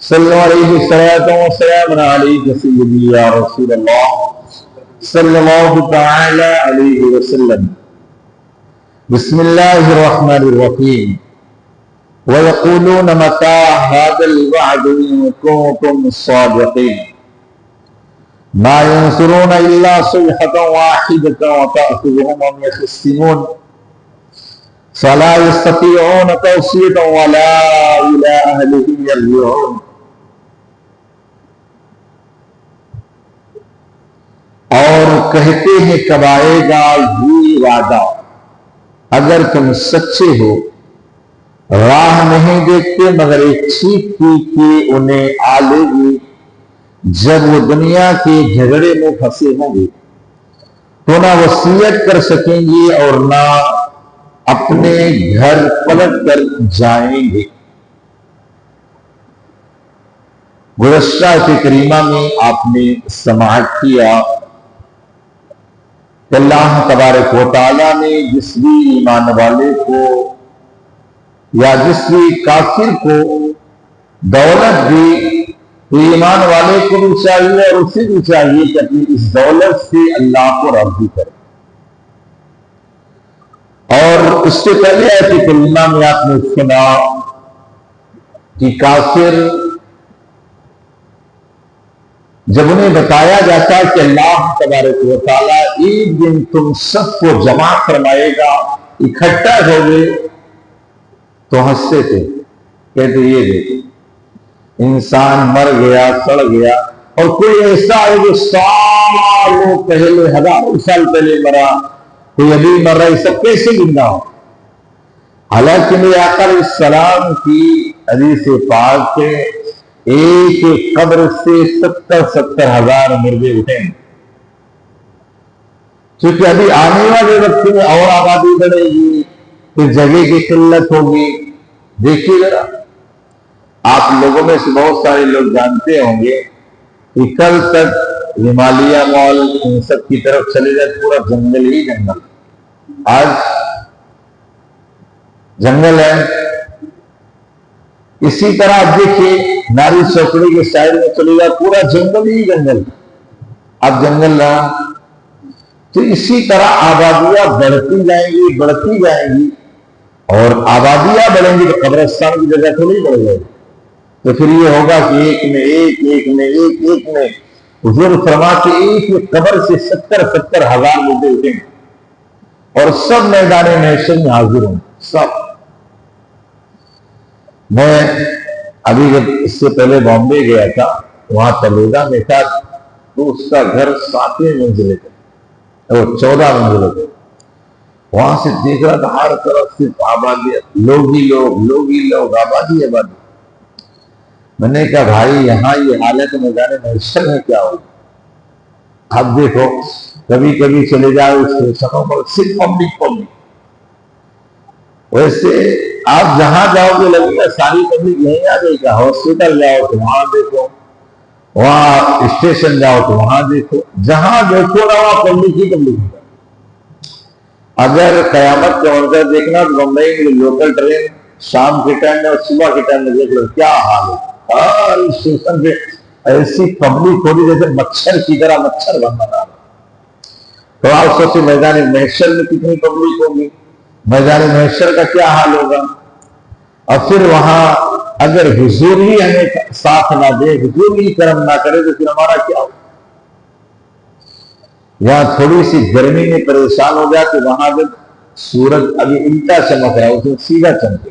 صلی علیہ وسلم علیہ سیدی یا رسول اللہ صلی اللہ تعالی علیہ وسلم. بسم اللہ الرحمن الرحیم. وَيَقُولُونَ مَتَى هَذَا الْوَعْدُ إِن كُنتُمْ صَادِقِينَ مَا يَنْصُرُونَ إِلَّا صَيْحَةً وَاحِدَةً وَتَأْخُذُهُمْ وَهُمْ يَخِصِّمُونَ فَلَا يَسْتَطِيعُونَ تَوْصِيَةً وَلَا إِلَىٰ أَهْلِهِمْ يَرْجِعُونَ. اور کہتے ہیں کب آئے گا یہ وعدہ، اگر تم سچے ہو. راہ نہیں دیکھتے مگر ایک چیز کی کہ انہیں آ لے گی جب وہ دنیا کے جھگڑے میں پھنسے ہوں گے تو نہ وصیت کر سکیں گے اور نہ اپنے گھر پلٹ کر جائیں گے. گزشتہ آیت کریمہ میں آپ نے سماعت کیا کہ اللہ تبارک و تعالیٰ نے جس بھی ایمان والے کو یا جس بھی کافر کو دولت دی تو ایمان والے کو بھی چاہیے اور اسے بھی چاہیے کہ اپنی اس دولت سے اللہ کو راضی کرے. اور اس سے پہلے آیت کریمہ میں آپ نے سنا کہ کافر جب انہیں بتایا جاتا کہ اللہ تبارک و تعالیٰ ایک دن تم سب کو جمع فرمائے گا، اکٹھا ہوگے، تو ہنستے تھے، کہتے یہ دیکھو انسان مر گیا، سڑ گیا، اور کوئی ایسا ہے جو سالوں پہلے، ہزاروں سال پہلے مرا، کوئی ابھی مر رہا ہے، سب کیسے زندہ ہو؟ حالانکہ میرے آقا علیہ السلام کی حدیث پاک کے ایک قبر سے 70,000 مردے اٹھیں گے، کیونکہ ابھی آنے والے وقت میں اور آبادی بڑھے گی، پھر جگہ کی قلت ہوگی. دیکھیے ذرا، آپ لوگوں میں سے بہت سارے لوگ جانتے ہوں گے کہ کل تک ہمالیہ مال ان سب کی طرف چلے جائے پورا جنگل ہی جنگل. آج جنگل ہے. اسی طرح آپ دیکھیے ناری چوکڑی کے سائڈ میں چلے جائے پورا جنگل ہی جنگل. اب جنگل رہا تو اسی طرح آبادیاں بڑھتی جائیں گی، بڑھتی جائیں گی، اور آبادیاں بڑھیں گی تو قبرستان کی جگہ تو نہیں بڑھ جائے گی. تو پھر یہ ہوگا کہ ایک میں ایک، ایک میں ایک، ایک میں حضور فرماتے ایک قبر سے 70,000 مردے اٹھیں گے اور سب میدان محشر میں حاضر ہوں. سب. میں ابھی جب اس سے پہلے بامبے گیا تھا، وہاں تلودا میں تھا، تو اس کا گھر 7ویں منزلے تھا، وہ 14 منزلے تھے. وہاں سے دیکھ رہا تھا ہر طرف صرف آبادی، لوگ ہی لوگ، لوگ ہی لوگ، آبادی آبادی. میں نے کہا بھائی یہاں یہ حالت میدان محشر میں کیا ہوگی؟ اب دیکھو کبھی کبھی چلے جاؤ اسٹیشنوں پر صرف پبلک پبلک. ویسے آپ جہاں جاؤ گے لگے گا ساری پبلک نہیں آ جائے گا. ہاسپٹل جاؤ تو وہاں دیکھو، وہاں اسٹیشن جاؤ تو وہاں دیکھو، جہاں دیکھو نا وہاں پبلک ہی پبلک. اگر قیامت کا منظر دیکھنا تو بمبئی میں لوکل ٹرین شام کے ٹائم میں اور صبح کے ٹائم میں دیکھ لو کیا حال ہے. ہر اسٹیشن پہ ایسی پبلک ہوگی جیسے مچھر کی طرح مچھر بن رہا. تو آپ سوچیں میدان محشر میں کتنی پبلک ہوگی، میدان محشر کا کیا حال ہوگا. اور پھر وہاں اگر حضور ہی ہمیں ساتھ نہ دے، حضور ہی کرم نہ کرے تو پھر ہمارا کیا ہوگا. یہاں تھوڑی سی گرمی میں پریشان ہو جائے تو وہاں جب سورج ابھی الٹا چمک رہا ہے اس میں سیدھا چمکے.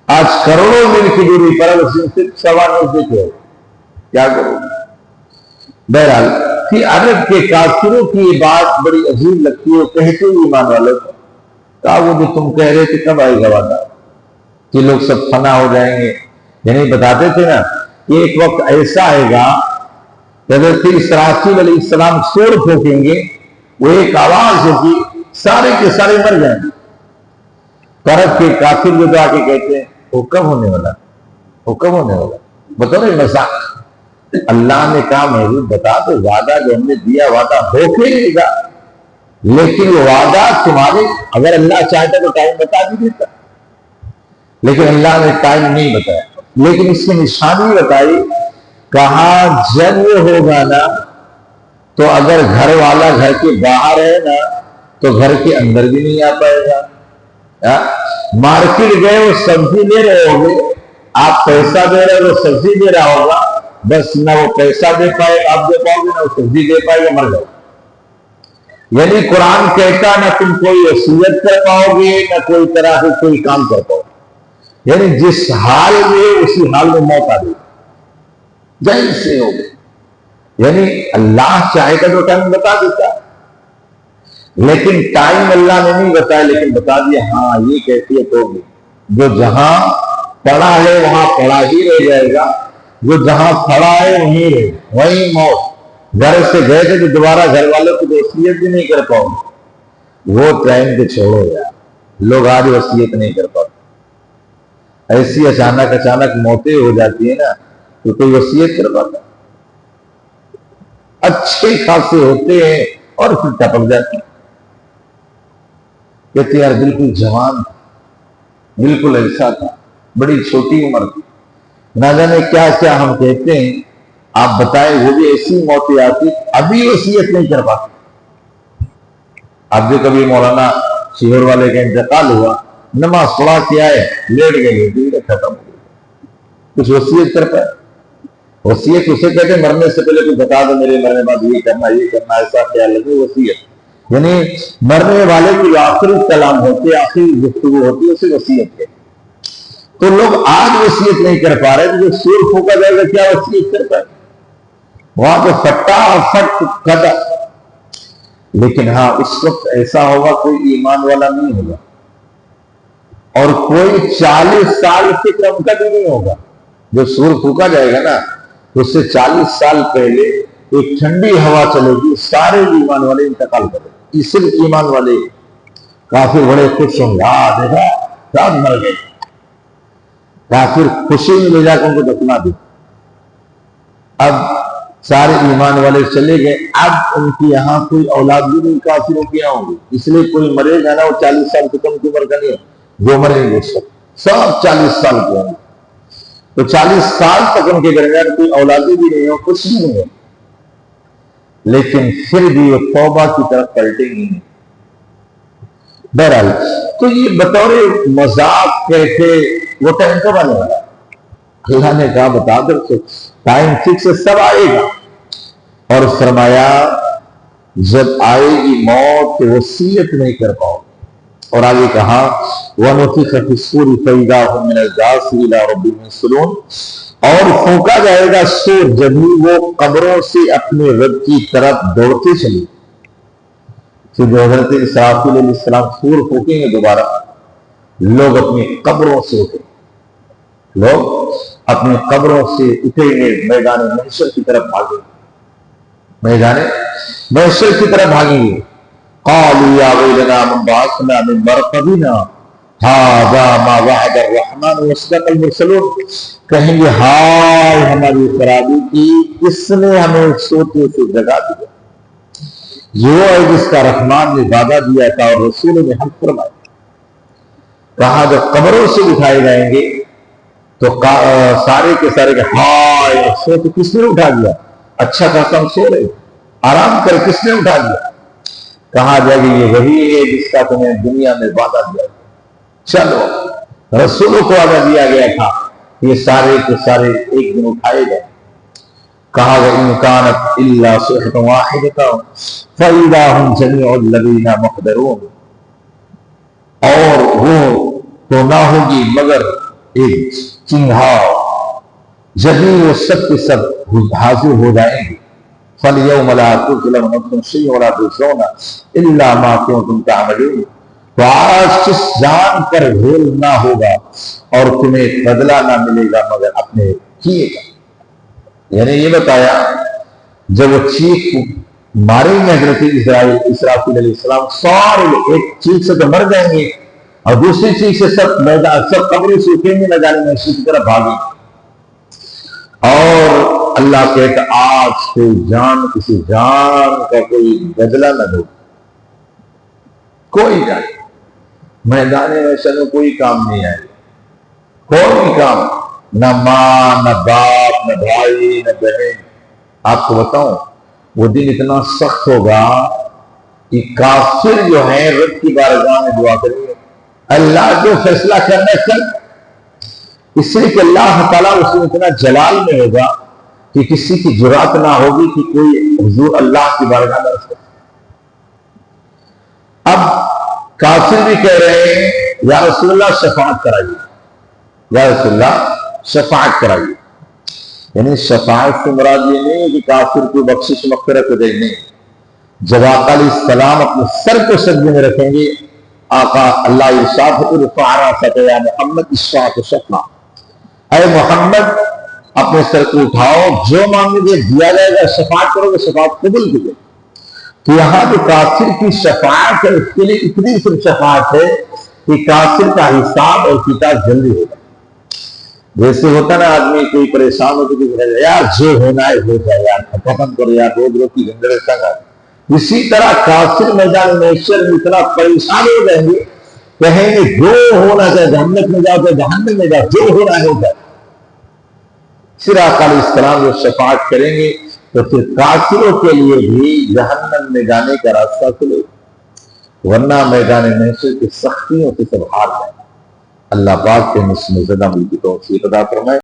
آج کروڑوں میل کی دوری پر اس میں صرف 9.25 دیکھو، کیا کرو گے. بہرحال کہ عرب کے کافروں کی یہ بات بڑی عجیب لگتی ہے. کہتے ہی ایمان والوں کو کہا وہ جو تم کہہ رہے تھے کب آئے گا وعدہ کہ لوگ سب فنا ہو جائیں گے. یعنی بتاتے تھے نا کہ ایک وقت ایسا آئے گا حضرت اسرافیل علیہ السلام سور پھونکیں گے، وہ ایک آواز ہوگی، سارے کے سارے مر جائیں گے. عرب کے کافر جو آ کے کہتے ہیں وہ کب ہونے والا، وہ کب ہونے والا، بطور مذاق. اللہ نے کہا محبوب بتا تو وعدہ جو ہم نے دیا وعدہ ہو کے رہے گا، لیکن وہ وعدہ تمہارے اگر اللہ چاہتا تو ٹائم بتا بھی دیتا، لیکن اللہ نے ٹائم نہیں بتایا. لیکن اس کی نشانی بتائی، کہا جب یہ ہوگا نا تو اگر گھر والا گھر کے باہر ہے نا تو گھر کے اندر بھی نہیں آ پائے گا۔ مارکیٹ گئے وہ سبزی لے رہے ہوں گے، آپ پیسہ دے رہے وہ سبزی دے رہا ہوگا، بس نہ وہ پیسہ دے پائے آپ دے پاؤ گے، نہ وہ سبزی دے پائے گا، مر جائے۔ یعنی قرآن کہتا نہ تم کوئی وصیت کر پاؤ گے نہ کوئی طرح سے کوئی کام کر پاؤ گے، یعنی جس حال میں اسی حال میں موت آ گئی جائز سے ہو گئی۔ یعنی اللہ چاہے گا تو ٹائم بتا دیتا، لیکن ٹائم اللہ نے نہیں بتایا، لیکن بتا دیا ہاں یہ کیفیت ہوگی۔ جو جہاں پڑا ہے وہاں پڑا ہی رہ جائے گا، جو جہاں پڑا ہے وہیں رہے، وہیں موت۔ گھر سے گئے تھے تو دوبارہ گھر والوں کی وصیت بھی نہیں کر پاؤ گے، وہ ٹائم تو چھوڑو یار، لوگ آج وصیت نہیں کر پاتے، ایسی اچانک موتیں ہو جاتی ہیں نا تو کوئی وصیت کر پاتا، اچھے خاصے ہوتے ہیں اور پھر ٹپک جاتے ہیں، کہتے یار بالکل جوان تھا، بالکل ایسا تھا، بڑی چھوٹی عمر تھی، نہ جانے کیا کیا ہم کہتے ہیں۔ آپ بتائیں وہ بھی ایسی موتیں آتی ابھی وصیت نہیں کر پاتے۔ اب جو کبھی مولانا شیور والے کا انتقال ہوا، نماز پڑھا کے آئے، لیٹ گئے، ختم ہو گئی، کچھ وصیت کر پائے؟ وصیت اسے کہتے ہیں مرنے سے پہلے کچھ بتا دو میرے مرنے بعد یہ کرنا ایسا خیال رکھو، وصیت یعنی مرنے والے کی آخری کلام ہوتے، آخری گفتگو ہوتی ہے، اسے وصیت کہتے۔ تو لوگ آج وصیت نہیں کر پا رہے، تو جو سور پھونکا جائے گا کیا وصیت کر پائے؟ وہاں پہ فٹ کھٹا، لیکن ہاں اس وقت ایسا ہوگا کوئی ایمان والا نہیں ہوگا، اور کوئی 40 سال سے کم کا بھی نہیں ہوگا۔ جو سور پھونکا جائے گا نا تو اس سے 40 سال پہلے ایک ٹھنڈی ہوا چلے گی، سارے ایمان والے انتقال کریں گے، صرف ایمان والے۔ کافر بڑے خوش ہوں گے، دیکھا سب مر گئے، کافر خوشی میں لے جا کر ان کو دفنا دے۔ اب سارے ایمان والے چلے گئے، اب ان کی یہاں کوئی اولاد بھی نہیں کافروں کی یہاں ہوں گی، اس لیے کوئی مرے گا نا وہ 40 سال سے کم کی عمر کا نہیں ہے، جو مریں گے سب 40 سال کے ہوں گے، تو 40 سال تک ان کے درمیان کوئی اولادی بھی نہیں ہو، کچھ نہیں ہے، لیکن پھر بھی وہ توبہ کی طرف پلٹیں گے نہیں۔ بہرحال تو یہ بطور مذاق کہتے وہ ٹائم کب آنے والا؟ اللہ نے کہا بتا دو، ٹائم فکس سب آئے گا، اور فرمایا جب آئے گی موت تو وصیت نہیں کر پاؤ۔ اور آگے کہا وَنُفِخَ فِي الصُّورِ فَإِذَا هُم مِّنَ الْجَاثِمِينَ إِلَىٰ رَبِّهِمْ يَنسِلُونَ، اور پھونکا جائے گا سور، جب وہ قبروں سے اپنے رب کی طرف دوڑتے چلے۔ پھر جو حضرت اسرافیل علیہ السلام سور پھونکیں گے دوبارہ، لوگ اپنی قبروں سے اٹھیں، لوگ اپنی قبروں سے اٹھیں گے، میدان محشر کی طرف بھاگیں گے، میدان محشر کی طرف بھاگیں گے۔ قالوا یا ویلنا من بعثنا من مرقدنا هذا ما وعد الرحمن وصدق المرسلون، کہیں گے ہائے ہماری خرابی کی، کس نے ہمیں سوتے سے جگا دیا، یہ ہے جس کا رحمان نے وعدہ دیا تھا اور رسول نے حق فرمایا۔ کہا جب قبروں سے اٹھائے جائیں گے تو سارے کے سارے کہ ہائے سو تو کس نے اٹھا دیا، اچھا خاصا ہم سو رہے آرام کر، کس نے اٹھا دیا؟ کہا جائے گا یہ وہی ہے جس کا تمہیں دنیا میں وعدہ دیا، چلو رسولوں کو وعدہ دیا گیا تھا، یہ سارے کے سارے ایک دن اٹھائے گئے۔ کہا گیا ان کانت الا صیحۃ واحدۃ فاذا هم جميع الذین محضرون، اور وہ تو نہ ہوگی مگر ایک چنگھاڑ، جبھی وہ سب کے سب حاضر ہو جائیں گے۔ فَالْيَوْمَ لَا تُظْلَمُ نَفْسٌ شَيْئًا وَلَا تُجْزَوْنَ إِلَّا مَا كُنتُمْ تَعْمَلُونَ، تو آج کس جان پر ہول نہ ہوگا اور تمہیں بدلہ نہ ملے گا مگر اپنے کیے کا۔ یعنی یہ بتایا جب وہ چیخ ماریں گے حضرت اسرافیل علیہ السلام، سارے ایک چیخ سے تو مر جائیں گے اور دوسری چیخ سے سب قبریں سے اٹھیں گے، نہ جانے میں اسی کی طرف بھاگیں گے۔ اور اللہ کہتا آج کوئی جان کسی جان کا کوئی بدلہ نہ دو، کوئی جان میدان محشر میں کوئی کام نہیں آئے، کوئی کام نہ ماں، نہ باپ، نہ بھائی، نہ بہن. آپ کو بتاؤں وہ دن اتنا سخت ہوگا کہ کافر جو ہیں رب کی بارگاہ میں دعا کریں گے اللہ جو فیصلہ کرنا ہے کر، اس لیے کہ اللہ تعالیٰ اس میں اتنا جلال میں ہوگا کہ کسی کی جرات نہ ہوگی کہ کوئی حضور اللہ کی بارگاہ میں رکھے. اب کافر بھی کہہ رہے ہیں یا رسول اللہ شفاعت کرائیے، یا رسول اللہ شفاعت کرائیے. یعنی شفاعت سے مراد یہ نہیں ہے کہ کافر کو بخشش مغفرت دے، نہیں. جب آقا علیہ السلام اپنے سر کو سجدے میں رکھیں گے، آقا اللہ ارشاد ارفع راسک یا محمد اشفاعت شفاع، اے محمد اپنے سر کو اٹھاؤ، جو مانگے گے دیا جائے گا، شفاعت کرو گے شفاعت قبول کی جائے. تو یہاں جو کافر کی شفاعت ہے اس کے لیے اتنی صرف شفاعت ہے کہ کافر کا حساب اور کتاب جلدی ہوگا. جیسے ہوتا نا آدمی کوئی پریشان ہو تو یار جو ہونا ہے ہو جائے یار، ختم کرو یار، روز روز کی زندگی تنگ آ. اسی طرح کافر میدان محشر میں اتنا پریشان ہو جائیں گے، کہیں گے جو ہونا چاہے جہنم میں جاؤ تو جہنم میں جاؤ، جو ہونا ہے ہو جائے. پھر آقا علیہ السلام جو شفاعت کریں گے تو پھر کافروں کے لیے بھی جہنم میں جانے کا راستہ کھلے، ورنہ میدان محشر کی سختیوں سے سب ہار جائیں. اللہ پاک کے مسلم زدہ ملک کی توفیق عطا فرمائے.